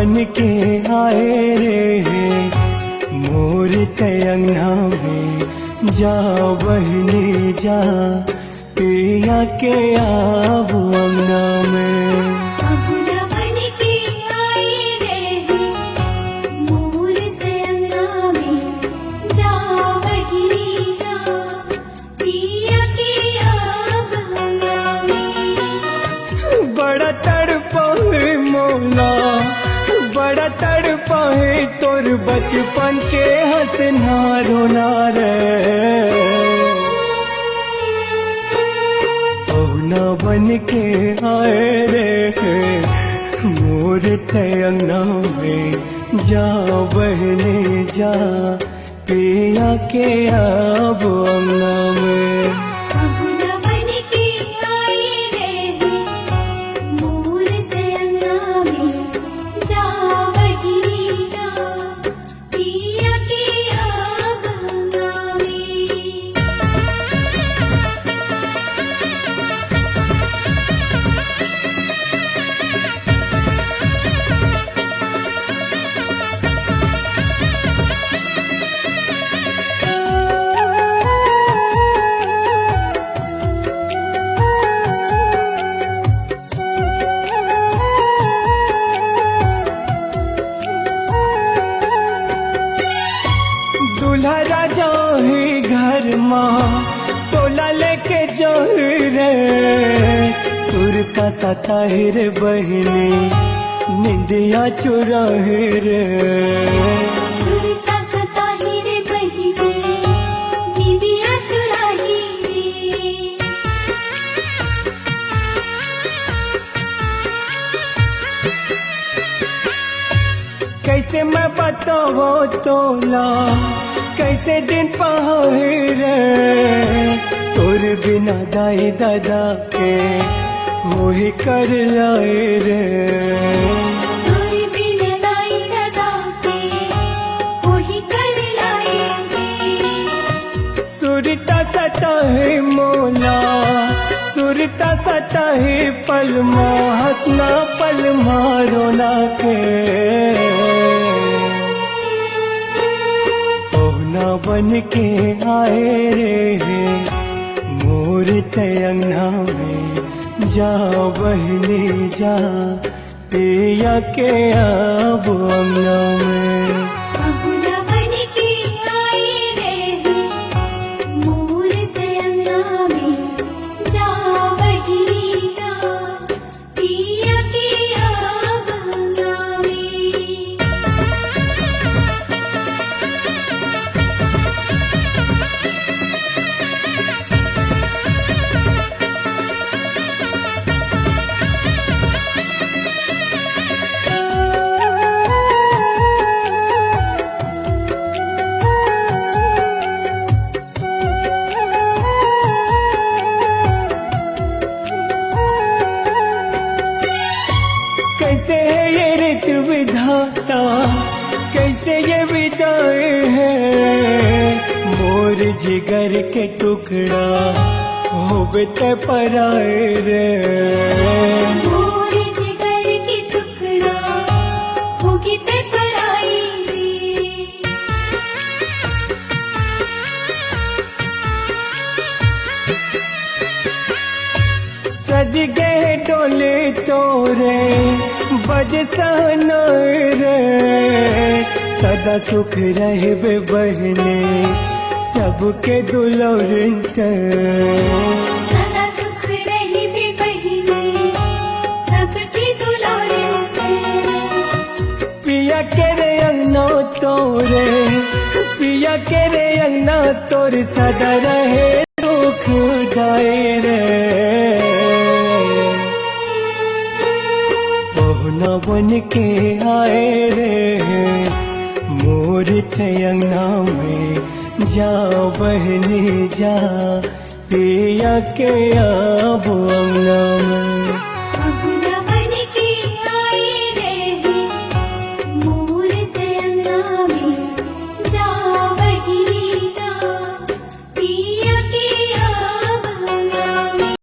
बन के आए रे मोर अंगना में, जा बहनी जा पिया के आब अंगना में। बड़ा तड़पाए मोला, बड़ा तड़पाए तोर बचपन के हंसना रोना रे। पहुना बन के आए रे मोर अंगना में, जा बहने जा पिया के आब अंगना में। दूल्हा राजा ही घर माँ तोला लेके जो रे, सुर का सताहिर बहनी निंदिया चुराही रे। सुर का सताहिर बहनी निंदिया चुराही रे। कैसे मैं बताओ तोला कैसे दिन पहाड़ रे, तोर बिना दाई दादा के वो ही कर लाए रे। तोर बिना दाई दादा के वो ही कर लाए रे। सुरता सता है मोला, सुरता सता है पलमा हंसना पलमा रोना के। बन के आए रे मोर अंगना में, जा बहनी जा पिया के आब अंगना में। कैसे है ये ऋत विधाता, कैसे ये विदाई है, मोर जिगर के टुकड़ा हो बेटे पराए रे। मोर जिगर के टुकड़ा हो बेटे पराए रे। सज गए डोले तोरे बज सहनाए रे, सदा सुख रहे बहने सबके दुलौरन ते। सदा सुख रहे बहने सबके दुलौरन ते। पिया के रे अंगना तोरे, पिया के रे अंगना तोर सदा रहे दुख दाए रे। पहुना बन के आए रे मोर अंगना में, जा बहनी जा पिया के आब अंगना में।